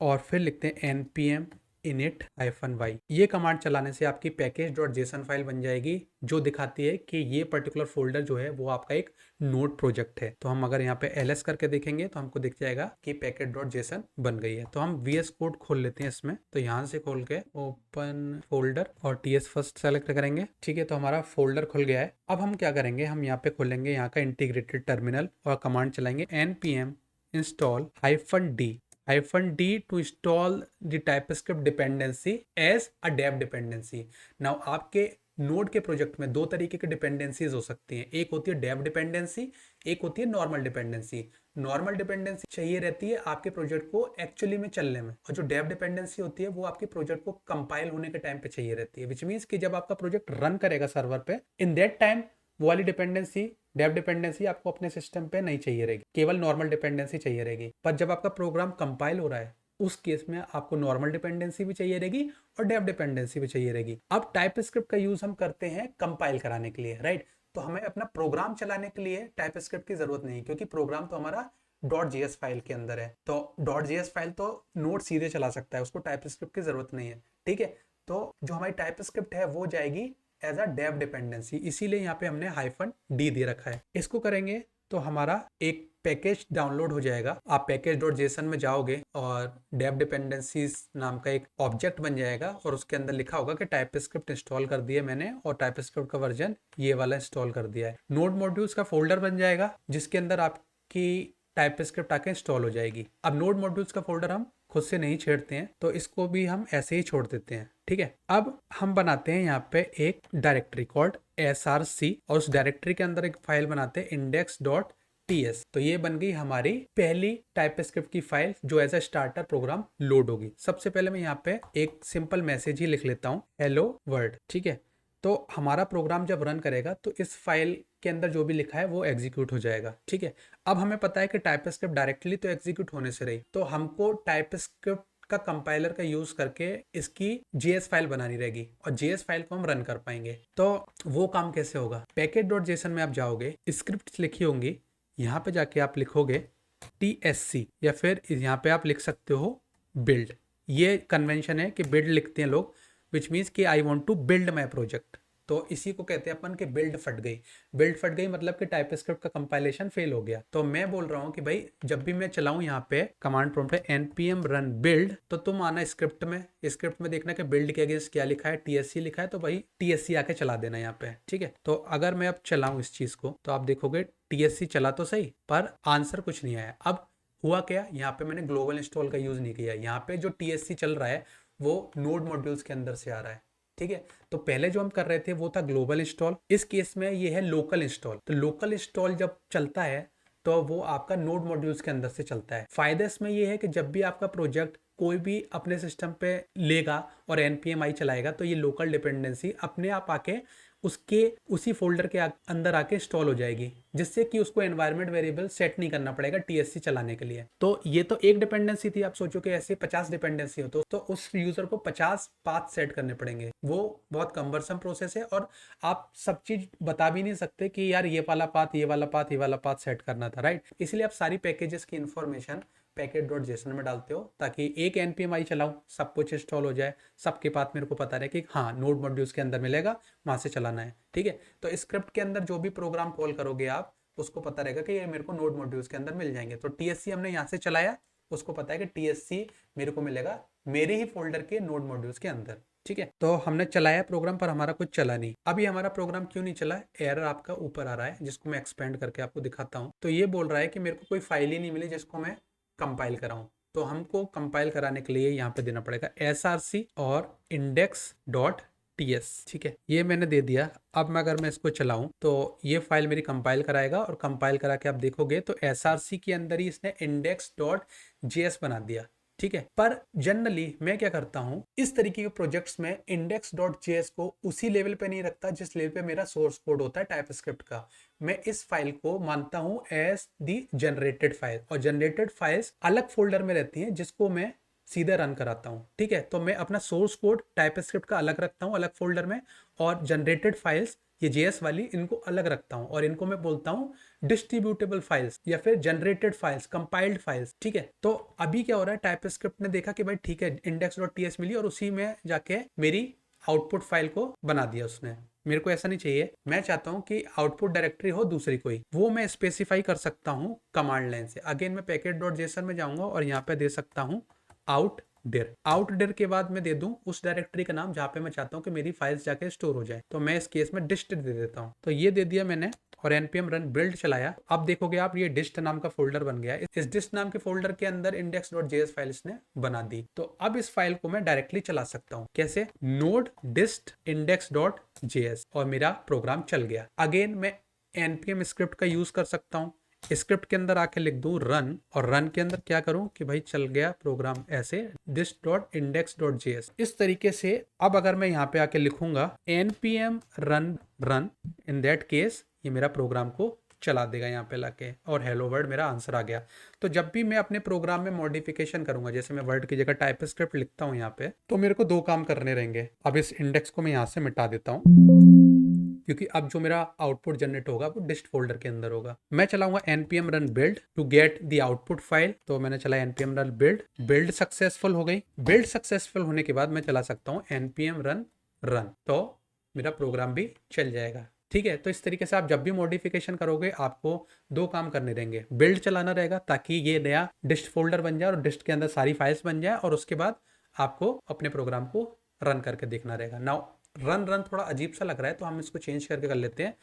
और फिर लिखते हैं npm init-y। ये कमांड चलाने से आपकी package.json फाइल बन जाएगी जो दिखाती है कि ये पर्टिकुलर फोल्डर जो है वो आपका एक नोड प्रोजेक्ट है। तो हम अगर यहाँ पे ls करके देखेंगे तो हमको दिख जाएगा कि package.json बन गई है। तो हम VS कोड खोल लेते हैं इसमें। तो यहाँ से खोल के ओपन फोल्डर और TS फर्स्ट सेलेक्ट करेंगे। ठीक है, तो हमारा फोल्डर खुल गया है। अब हम क्या करेंगे, हम यहाँ पे खोलेंगे यहाँ का इंटीग्रेटेड टर्मिनल और कमांड चलाएंगे npm install -d to install the TypeScript dependency as a dev dependency. Now आपके नोड के प्रोजेक्ट में दो तरीके की डिपेंडेंसीज हो सकती हैं, एक होती है डेव डिपेंडेंसी, एक होती है नॉर्मल डिपेंडेंसी। नॉर्मल डिपेंडेंसी चाहिए रहती है आपके प्रोजेक्ट को एक्चुअली में चलने में, और जो डेव डिपेंडेंसी होती है वो आपके प्रोजेक्ट को कंपाइल होने के टाइम पे चाहिए रहती है, विच मीन्स कि जब आपका प्रोजेक्ट रन करेगा सर्वर पे, इन दैट टाइम वो वाली डिपेंडेंसी, डेव डिपेंडेंसी आपको अपने सिस्टम पे नहीं चाहिए रहेगी, केवल नॉर्मल डिपेंडेंसी चाहिए रहेगी। पर जब आपका प्रोग्राम कंपाइल हो रहा है उस केस में आपको नॉर्मल डिपेंडेंसी भी चाहिए रहेगी और डेव डिपेंडेंसी भी चाहिए रहेगी। अब टाइपस्क्रिप्ट का यूज हम करते हैं कंपाइल कराने के लिए, राइट? तो हमें अपना प्रोग्राम चलाने के लिए टाइपस्क्रिप्ट की जरूरत नहीं, क्योंकि प्रोग्राम तो हमारा .js फाइल के अंदर है। तो .js फाइल तो नोड सीधे चला सकता है, उसको टाइपस्क्रिप्ट की जरूरत नहीं है, ठीक है? तो जो हमारी टाइपस्क्रिप्ट है वो जाएगी एज अ डेव डिपेंडेंसी, इसीलिए यहाँ पे हमने -d दे रखा है। इसको करेंगे तो हमारा एक पैकेज डाउनलोड हो जाएगा। आप package.json में जाओगे और डेव डिपेंडेंसीज नाम का एक ऑब्जेक्ट बन जाएगा और उसके अंदर लिखा होगा कि टाइपस्क्रिप्ट इंस्टॉल कर दिया मैंने और टाइपस्क्रिप्ट का वर्जन ये वाला इंस्टॉल कर दिया है। नोड मॉड्यूल्स का फोल्डर बन जाएगा जिसके अंदर आपकी टाइपस्क्रिप्ट आके इंस्टॉल हो जाएगी। अब नोड मॉड्यूल्स का फोल्डर हम खुद से नहीं छेड़ते हैं, तो इसको भी हम ऐसे ही छोड़ देते हैं, ठीक है? अब हम बनाते हैं यहाँ पे एक डायरेक्टरी कॉल्ड src और उस डायरेक्टरी के अंदर एक फाइल बनाते हैं index.ts। तो ये बन गई हमारी पहली टाइपस्क्रिप्ट की फाइल जो as a starter program load होगी। सबसे पहले मैं यहाँ पे एक सिंपल मैसेज ही लिख लेता हूँ, हेलो वर्ल्ड, ठीक है? तो हमारा प्रोग्राम जब रन करेगा तो इस फाइल के अंदर जो भी लिखा है वो एग्जीक्यूट हो जाएगा, ठीक है? अब हमें पता है कि टाइपस्क्रिप्ट डायरेक्टली तो एग्जीक्यूट होने से रही, तो हमको टाइपस्क्रिप्ट का कंपाइलर का यूज करके इसकी JS फाइल बनानी रहेगी और JS फाइल को हम रन कर पाएंगे। तो वो काम कैसे होगा? package.json में आप जाओगे, स्क्रिप्ट लिखी होंगी, यहाँ पे जाके आप लिखोगे TSC या फिर यहाँ पे आप लिख सकते हो बिल्ड। ये कन्वेंशन है कि बिल्ड लिखते हैं लोग, विच मीन्स कि I want to build my project. तो इसी को कहते हैं अपन कि बिल्ड फट गई। बिल्ड फट गई मतलब कि टाइपस्क्रिप्ट का कंपाइलेशन फेल हो गया। तो मैं बोल रहा हूँ कि भाई जब भी मैं चलाऊं यहाँ पे कमांड प्रॉम्प्ट है npm run build, तो तुम आना स्क्रिप्ट में देखना कि बिल्ड के अगेंस्ट क्या लिखा है, TSC लिखा है, तो भाई TSC आके चला देना यहाँ पे, ठीक है? तो अगर मैं अब चलाऊं इस चीज को तो आप देखोगे TSC चला तो सही पर आंसर कुछ नहीं आया। अब हुआ क्या? यहाँ पे मैंने ग्लोबल इंस्टॉल का यूज नहीं किया। यहाँ पे जो TSC चल रहा है वो नोड मॉड्यूल्स के अंदर से आ रहा है, ठीक है? तो पहले जो हम कर रहे थे वो था ग्लोबल इंस्टॉल, इस केस में ये है लोकल इंस्टॉल। तो लोकल इंस्टॉल जब चलता है तो वो आपका नोड मॉड्यूल्स के अंदर से चलता है। फायदा इसमें ये है कि जब भी आपका प्रोजेक्ट कोई भी अपने सिस्टम पे लेगा और npm i चलाएगा तो ये लोकल डिपेंडेंसी अपने आप आके उसके उसी फोल्डर के अंदर आके इंस्टॉल हो जाएगी, जिससे कि उसको एनवायरनमेंट वेरिएबल सेट नहीं करना पड़ेगा TSC चलाने के लिए। तो ये तो एक डिपेंडेंसी थी। आप सोचो कि ऐसे 50 डिपेंडेंसी हो तो उस यूजर को 50 पाथ सेट करने पड़ेंगे। वो बहुत कम्बरसम प्रोसेस है और आप सब चीज बता भी नहीं सकते कि यार ये वाला पाथ, ये वाला पाथ, ये वाला पाथ सेट करना था, राइट? इसलिए आप सारी पैकेजेस की इंफॉर्मेशन package.json में डालते हो ताकि एक npm i चलाऊं, सब कुछ इंस्टॉल हो जाए, सबके पाथ मेरे को पता रहे कि हाँ नोड मॉड्यूल्स के अंदर मिलेगा, वहां से चलाना है, ठीक है? तो स्क्रिप्ट के अंदर जो भी प्रोग्राम कॉल करोगे आप उसको पता रहेगा कि ये मेरे को नोड मॉड्यूल्स के अंदर मिल जाएंगे। तो TSC हमने यहाँ से चलाया, उसको पता है कि TSC मेरे को मिलेगा मेरे ही फोल्डर के नोड मॉड्यूल्स के अंदर, ठीक है? तो हमने चलाया प्रोग्राम पर हमारा कुछ चला नहीं। अभी हमारा प्रोग्राम क्यों नहीं चला? एरर आपका ऊपर आ रहा है जिसको मैं एक्सपेंड करके आपको दिखाता हूँ। तो ये बोल रहा है कि मेरे को कोई फाइल ही नहीं मिली जिसको मैं कंपाइल कराऊं। तो हमको कंपाइल कराने के लिए यहाँ पे देना पड़ेगा src और index.ts, ठीक है? ये मैंने दे दिया। अब मैं अगर मैं इसको चलाऊं तो ये फाइल मेरी कंपाइल कराएगा और कंपाइल करा के आप देखोगे तो src के अंदर ही इसने index.js बना दिया, ठीक है? पर जनरली मैं क्या करता हूं, इस तरीके के प्रोजेक्ट्स में index.js को उसी लेवल पे नहीं रखता जिस लेवल पे मेरा सोर्स कोड होता है टाइपस्क्रिप्ट का। मैं इस फाइल को मानता हूं एज दी जनरेटेड फाइल, और जनरेटेड फाइल्स अलग फोल्डर में रहती हैं जिसको मैं सीधे रन कराता हूं, ठीक है? तो मैं अपना सोर्स कोड टाइपस्क्रिप्ट का अलग रखता हूं अलग फोल्डर में, और जनरेटेड फाइल्स ये JS वाली इनको अलग रखता हूं, और इनको मैं बोलता हूं डिस्ट्रीब्यूटेबल फाइल्स या फिर जनरेटेड फाइल्स, कंपाइल्ड फाइल्स, ठीक है? तो अभी क्या हो रहा है, टाइपस्क्रिप्ट ने देखा कि भाई ठीक है index.ts मिली और उसी में जाके मेरी आउटपुट फाइल को बना दिया उसने। मेरे को ऐसा नहीं चाहिए, मैं चाहता हूं कि आउटपुट डायरेक्टरी हो दूसरी कोई, वो मैं स्पेसिफाई कर सकता हूं कमांड लाइन से। अगेन मैं package.json में जाऊंगा और यहाँ पे दे सकता हूं आउटडिर के बाद मैं दे दूं उस डायरेक्टरी का नाम जहां पे मैं चाहता हूं कि मेरी फाइल्स जाके स्टोर हो जाए। तो मैं इस केस में डिस्ट दे देता हूं। तो ये दे दिया मैंने और npm run build चलाया, अब देखोगे आप ये dist नाम का फोल्डर बन गया। इस dist नाम के फोल्डर के अंदर index.js फाइल इसने बना दी। तो अब इस फाइल को मैं डायरेक्टली चला सकता हूँ। कैसे? node dist index.js और मेरा प्रोग्राम चल गया। अगेन मैं npm स्क्रिप्ट का यूज कर सकता हूँ। स्क्रिप्ट के अंदर आके लिख दूं रन, और रन के अंदर क्या करूं कि भाई चल गया प्रोग्राम ऐसे this.index.js। इस तरीके से अब अगर मैं यहाँ पे आके लिखूंगा npm run in that case ये मेरा प्रोग्राम को चला देगा यहाँ पे लाके, और हेलो वर्ल्ड मेरा आंसर आ गया। तो जब भी मैं अपने प्रोग्राम में मॉडिफिकेशन करूंगा, जैसे मैं वर्ड की जगह टाइप स्क्रिप्ट लिखता हूँ यहाँ पे, तो मेरे को दो काम करने रहेंगे। अब इस इंडेक्स को मैं यहाँ से मिटा देता हूँ, क्योंकि अब जो मेरा आउटपुट जनरेट होगा वो डिस्ट फोल्डर के अंदर होगा। मैं चलाऊंगा npm run build to get the output file. तो मैंने चला npm run build सक्सेसफुल हो गई। बिल्ड सक्सेसफुल होने के बाद मैं चला सकता हूँ npm run, तो मेरा प्रोग्राम भी चल जाएगा। ठीक है, तो इस तरीके से आप जब भी मॉडिफिकेशन करोगे आपको दो काम करने रहेंगे। बिल्ड चलाना रहेगा ताकि ये नया डिस्ट फोल्डर बन जाए और डिस्ट के अंदर सारी फाइल्स बन जाए, और उसके बाद आपको अपने प्रोग्राम को रन करके देखना रहेगा। नाउ रन थोड़ा अजीब सा लग रहा है, तो हम इसको चेंज करके कर लेते हैं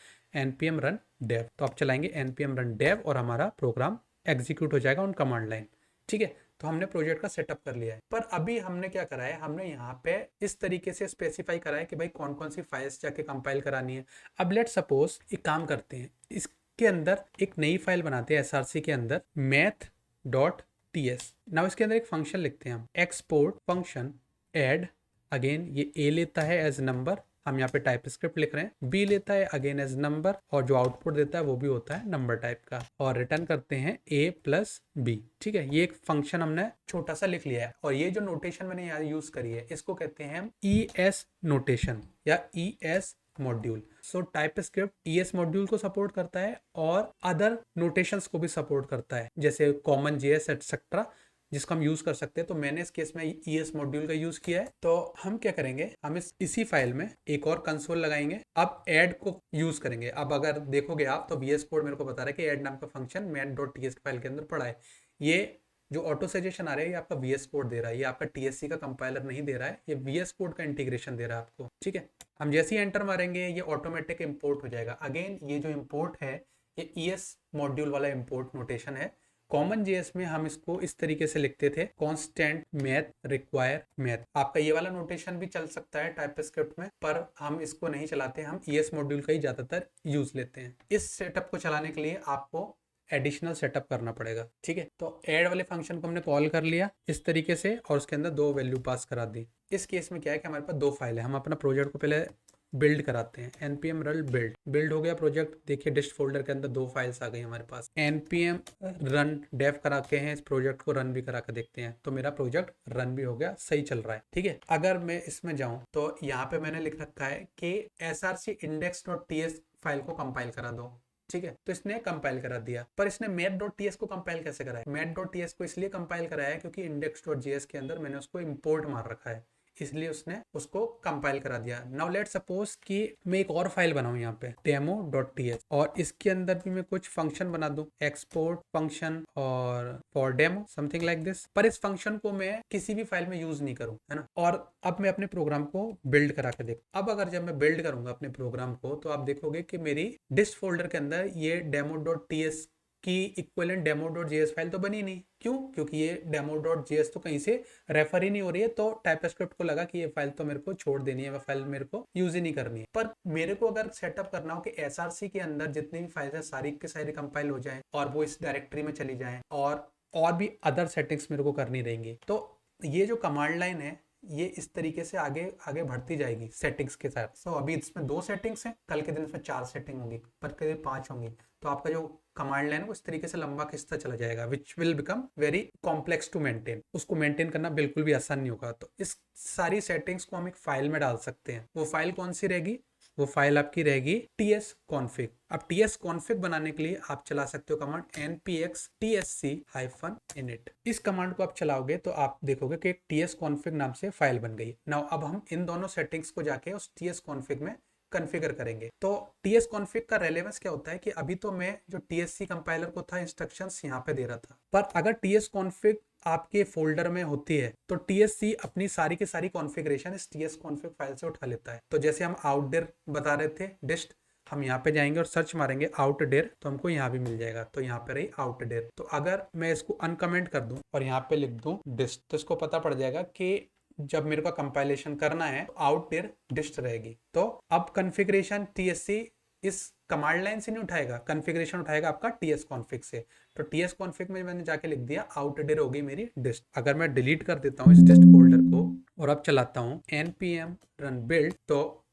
npm run dev। तो आप चलाएंगे npm run dev और हमारा प्रोग्राम एग्जीक्यूट हो जाएगा ऑन कमांड लाइन। ठीक है, तो हमने प्रोजेक्ट का सेटअप कर लिया है। पर अभी हमने क्या करा है, हमने यहाँ पे इस तरीके से स्पेसिफाई करा है कि भाई कौन कौन सी फाइल्स जाके कंपाइल करानी है। अब लेट सपोज एक काम करते हैं, इसके अंदर एक नई फाइल बनाते हैं src के अंदर math.ts। नाउ इसके अंदर एक फंक्शन लिखते हैं हम, एक्सपोर्ट फंक्शन ऐड। अगेन ये a लेता है एज नंबर, हम यहाँ पे टाइप स्क्रिप्ट लिख रहे हैं। b लेता है अगेन एज नंबर, और जो आउटपुट देता है वो भी होता है नंबर टाइप का, और रिटर्न करते हैं a+b। ठीक है, ये एक फंक्शन हमने छोटा सा लिख लिया है। और ये जो नोटेशन मैंने यहाँ यूज करी है इसको कहते हैं हम ES नोटेशन या ES module. So type script ES module को सपोर्ट करता है और अदर नोटेशंस को भी सपोर्ट करता है, जैसे कॉमन JS एटसेट्रा, जिसको हम यूज कर सकते हैं। तो मैंने इस केस में ES मॉड्यूल का यूज किया है। तो हम क्या करेंगे, हम इसी फाइल में एक और कंसोल लगाएंगे। अब ऐड को यूज करेंगे। अब अगर देखोगे आप तो VS कोड मेरे को बता रहा है कि ऐड नाम का फंक्शन math.ts फाइल के अंदर पड़ा है। ये जो ऑटो सजेशन आ रहा है ये आपका VS कोड दे रहा है, ये आपका TSC का कंपाइलर नहीं दे रहा है, ये VS कोड का इंटीग्रेशन दे रहा है आपको। ठीक है, हम जैसे ही एंटर मारेंगे ये ऑटोमेटिक इंपोर्ट हो जाएगा। अगेन ये जो इंपोर्ट है ये ES मॉड्यूल वाला इंपोर्ट नोटेशन है। कॉमन JS में हम इसको इस तरीके से लिखते थे, कांस्टेंट मैथ रिक्वायर मैथ। आपका ये वाला नोटेशन भी चल सकता है टाइप स्क्रिप्ट में, पर हम इसको नहीं चलाते, हम ES मॉड्यूल का ही ज्यादातर यूज लेते हैं। इस सेटअप को चलाने के लिए आपको एडिशनल सेटअप करना पड़ेगा। ठीक है, तो ऐड वाले फंक्शन को हमने कॉल कर लिया इस तरीके से, और उसके अंदर दो वैल्यू पास करा दी। इस केस में क्या है कि हमारे पास दो फाइल है। हम अपना प्रोजेक्ट को पहले बिल्ड कराते हैं। npm run बिल्ड हो गया प्रोजेक्ट। देखिए डिस्ट फोल्डर के अंदर दो फाइल्स आ गई हमारे पास। npm run dev करा के हैं, इस प्रोजेक्ट को रन भी करा के देखते हैं। तो मेरा प्रोजेक्ट रन भी हो गया, सही चल रहा है। ठीक है, अगर मैं इसमें जाऊं तो यहाँ पे मैंने लिख रखा है कि src index.ts फाइल को कंपाइल करा दो। ठीक है, तो इसने कंपाइल करा दिया, पर इसने math.ts को कंपाइल कैसे करा है? math.ts को इसलिए कंपाइल कराया है क्योंकि index.js के अंदर मैंने उसको इंपोर्ट मार रखा है, इसलिए उसने उसको कंपाइल करा दिया। नाउ लेट सपोज कि मैं एक और फाइल बनाऊं यहाँ पे demo.ts, और इसके अंदर भी मैं कुछ फंक्शन बना दूं, एक्सपोर्ट फंक्शन और for demo something like this. पर इस फंक्शन को मैं किसी भी फाइल में यूज नहीं करूं, है ना। और अब मैं अपने प्रोग्राम को बिल्ड करा के देखूं। अब अगर जब मैं बिल्ड करूंगा अपने प्रोग्राम को, तो आप देखोगे कि मेरी डिस्ट फोल्डर के अंदर ये demo.ts की इक्विवेलेंट demo.js फाइल तो बनी नहीं। क्यों? क्योंकि ये demo.js तो कहीं से रेफर ही नहीं हो रही है। तो टाइपस्क्रिप्ट को लगा कि ये फाइल तो मेरे को छोड़ देनी है, वो फाइल मेरे को यूज ही नहीं करनी है। पर मेरे को अगर सेटअप करना हो कि src के अंदर जितनी भी फाइल्स है सारी के सारी कंपाइल हो जाए और वो इस डायरेक्टरी में चली जाए, और भी अदर सेटिंग्स मेरे को करनी रहेंगी, तो ये जो कमांड लाइन है ये इस तरीके से आगे आगे बढ़ती जाएगी सेटिंग्स के साथ। सो अभी इसमें 2 सेटिंग्स हैं, कल के दिन इसमें 4 सेटिंग होंगी, पर कभी 5 होंगी। तो आपका जो कमांड लाइन है वो इस तरीके से लंबा खिंचता चला जाएगा, which will become very complex to maintain. उसको मेंटेन करना बिल्कुल भी आसान नहीं होगा। तो इस सारी सेटिंग्स को हम एक फाइल में डाल सकते हैं। वो फाइल कौन सी रहेगी? वो फाइल आपकी रहेगी tsconfig। अब tsconfig बनाने के लिए आप चला सकते हो कमांड npx tsc-init। इस कमांड को आप चलाओगे तो आप देखोगे कि एक tsconfig नाम से फाइल बन गई। नाउ अब हम इन दोनों सेटिंग्स को जाके उस tsconfig में कॉन्फ़िगर करेंगे। तो tsconfig का रेलेवेंस क्या होता है कि अभी तो मैं जो tsc कंपाइलर को था इंस्ट्रक्शंस यहाँ पे दे रहा था, पर अगर tsconfig आपके फोल्डर में होती है तो TSC अपनी सारी की सारी कॉन्फ़िगरेशन इस tsconfig फाइल से उठा लेता है। तो जैसे हम आउटडेर बता रहे थे डिस्ट, हम यहाँ पे जाएंगे और सर्च मारेंगे आउटडेर, तो हमको यहाँ भी मिल जाएगा। तो यहाँ पे रही आउटडेर। तो अगर मैं इसको अनकमेंट कर दूं और यहाँ पे लिख दूं डिस्ट, तो इसको पता पड़ जाएगा कि जब मेरे को कंपाइलेशन करना है तो आउटडेर डिस्ट रहेगी। तो अब कॉन्फ़िगरेशन TSC इस कमांड लाइन से नहीं उठाएगा, कॉन्फ़िगरेशन उठाएगा आपका TS कॉन्फ़िग से। तो TS कॉन्फ़िग में मैंने जाके लिख दिया आउटडेर हो गई मेरी डिस्ट। अगर मैं डिलीट कर देता हूँ इस डिस्ट फोल्डर को और अब चलाता हूँ npm run build, तो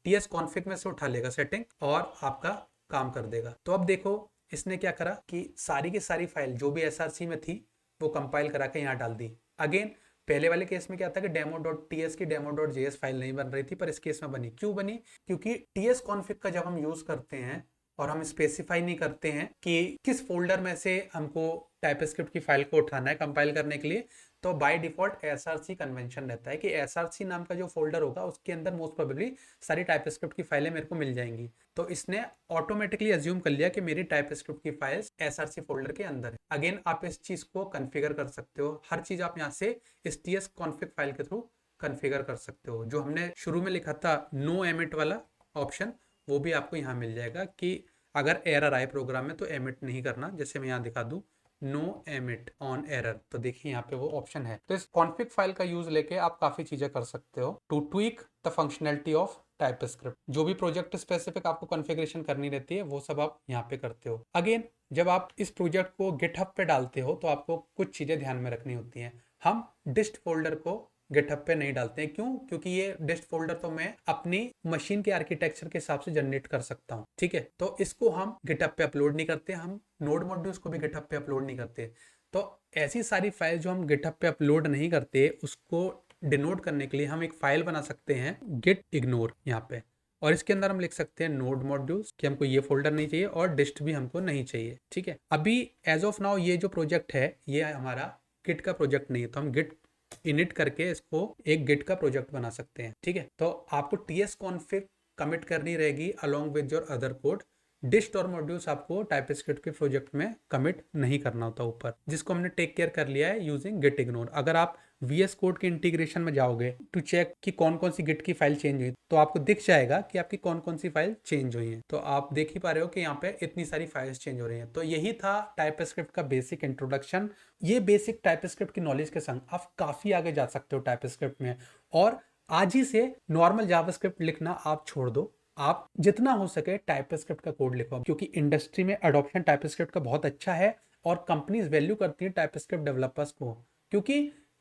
TS कॉन्फ़िग में से उठा लेगा सेटिंग और आपका काम कर देगा। तो अब देखो इसने क्या करा कि सारी की सारी फाइल जो भी SRC में थी वो कंपाइल करा के यहाँ डाल दी। अगेन पहले वाले केस में क्या था कि demo.ts की demo.js फाइल नहीं बन रही थी, पर इस केस में बनी। क्यों बनी? क्योंकि TS कॉन्फ़िग का जब हम यूज करते हैं और हम स्पेसिफाई नहीं करते हैं कि किस फोल्डर में से हमको टाइपस्क्रिप्ट की फाइल को उठाना है कंपाइल करने के लिए, तो बाय डिफॉल्ट SRC कन्वेंशन रहता है कि SRC नाम का जो फोल्डर होगा उसके अंदर मोस्ट प्रोबेबली सारी टाइपस्क्रिप्ट की फाइलें मेरे को मिल जाएंगी। तो इसने ऑटोमेटिकली अज्यूम कर लिया कि मेरी टाइपस्क्रिप्ट की फाइल्स SRC फोल्डर के अंदर है। अगेन आप इस चीज को कॉन्फ़िगर कर सकते हो, हर चीज आप यहाँ से इस TS कॉन्फ़िग फाइल के थ्रू कॉन्फ़िगर कर सकते हो। जो हमने शुरू में लिखा था नो एमिट वाला ऑप्शन, वो भी आपको यहाँ मिल जाएगा कि अगर एरर आए प्रोग्राम में तो एमिट नहीं करना। जैसे मैं यहाँ दिखा दूं नो एमिट ऑन एरर, तो देखिए यहाँ पे वो ऑप्शन है। तो इस कॉन्फ़िग फाइल का यूज लेके आप काफी चीजें कर सकते हो to tweak the functionality of TypeScript. जो भी प्रोजेक्ट स्पेसिफिक आपको कॉन्फ़िगरेशन करनी रहती है वो सब आप यहाँ पे करते हो। अगेन जब आप इस प्रोजेक्ट को गिटहब पे डालते हो तो आपको कुछ चीजें ध्यान में रखनी होती हैं। हम डिस्ट फोल्डर को गिटहब पे नहीं डालते हैं। क्यों? क्योंकि ये डिस्ट फोल्डर तो मैं अपनी मशीन के आर्किटेक्चर के हिसाब से जनरेट कर सकता हूँ, ठीक है। तो इसको हम गिटहब पे अपलोड नहीं करते, हम नोड मॉड्यूल्स को भी गिटहब पे अपलोड नहीं करते। तो ऐसी सारी फाइल जो हम गिटहब पे अपलोड नहीं करते उसको डिनोट करने के लिए हम एक फाइल बना सकते हैं गिट इग्नोर यहाँ पे, और इसके अंदर हम लिख सकते हैं नोड मॉड्यूल्स कि हमको ये फोल्डर नहीं चाहिए और डिस्ट भी हमको नहीं चाहिए, ठीक है। अभी एज ऑफ नाउ ये जो प्रोजेक्ट है ये हमारा गिट का प्रोजेक्ट नहीं है, तो हम गिट इनिट करके इसको एक गिट का प्रोजेक्ट बना सकते हैं, ठीक है। तो आपको TS कॉन्फ़िग कमिट करनी रहेगी along with your other code. Dist और मॉड्यूल्स आपको टाइपस्क्रिप्ट के प्रोजेक्ट में कमिट नहीं करना होता ऊपर, जिसको हमने टेक केयर कर लिया है यूजिंग गिट इग्नोर। अगर आप VS कोड के इंटीग्रेशन में जाओगे टू चेक कि कौन कौन सी गिट की फाइल चेंज हुई, तो आपको दिख जाएगा कि आपकी कौन कौन सी फाइल चेंज हुई है। तो आप देख ही पा रहे हो कि यहाँ पे इतनी सारी फाइल्स चेंज हो रही हैं। तो यही था टाइपस्क्रिप्ट का बेसिक इंट्रोडक्शन। ये बेसिक टाइपस्क्रिप्ट की नॉलेज के संग आप काफी आगे जा सकते हो टाइपस्क्रिप्ट में, और आज ही से नॉर्मल जावास्क्रिप्ट लिखना आप छोड़ दो। आप जितना हो सके टाइपस्क्रिप्ट का कोड लिखो, क्योंकि इंडस्ट्री में अडॉप्शन टाइपस्क्रिप्ट का बहुत अच्छा है और कंपनीज वैल्यू करती है टाइपस्क्रिप्ट डेवलपर्स को। क्योंकि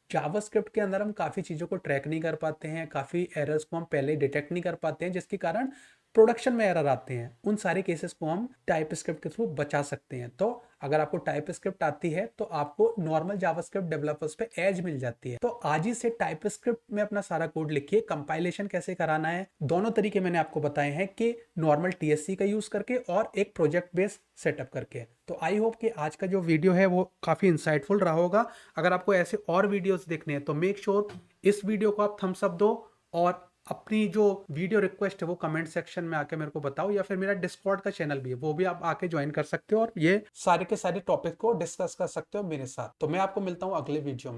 जावास्क्रिप्ट के अंदर हम काफ़ी चीज़ों को ट्रैक नहीं कर पाते हैं, काफ़ी एरर्स को हम पहले डिटेक्ट नहीं कर पाते हैं, जिसके कारण प्रोडक्शन में एरर आते हैं। उन सारे केसेस को हम टाइपस्क्रिप्ट के थ्रू बचा सकते हैं। तो अगर आपको टाइपस्क्रिप्ट आती है तो आपको नॉर्मल जावास्क्रिप्ट डेवलपर्स पे एज मिल जाती है। तो आज ही से टाइपस्क्रिप्ट में अपना सारा कोड लिखिए। कंपाइलेशन कैसे कराना है, दोनों तरीके मैंने आपको बताए हैं कि नॉर्मल TSC का यूज करके और एक प्रोजेक्ट बेस्ड सेटअप करके। तो आई होप कि आज का जो वीडियो है वो काफ़ी इंसाइटफुल रहा होगा। अगर आपको ऐसे और वीडियोस देखने हैं तो मेक श्योर इस वीडियो को आप थम्स अप दो, और अपनी जो वीडियो रिक्वेस्ट है वो कमेंट सेक्शन में आके मेरे को बताओ, या फिर मेरा डिस्कॉर्ड का चैनल भी है वो भी आप आके ज्वाइन कर सकते हो और ये सारे के सारे टॉपिक को डिस्कस कर सकते हो मेरे साथ। तो मैं आपको मिलता हूँ अगले वीडियो में।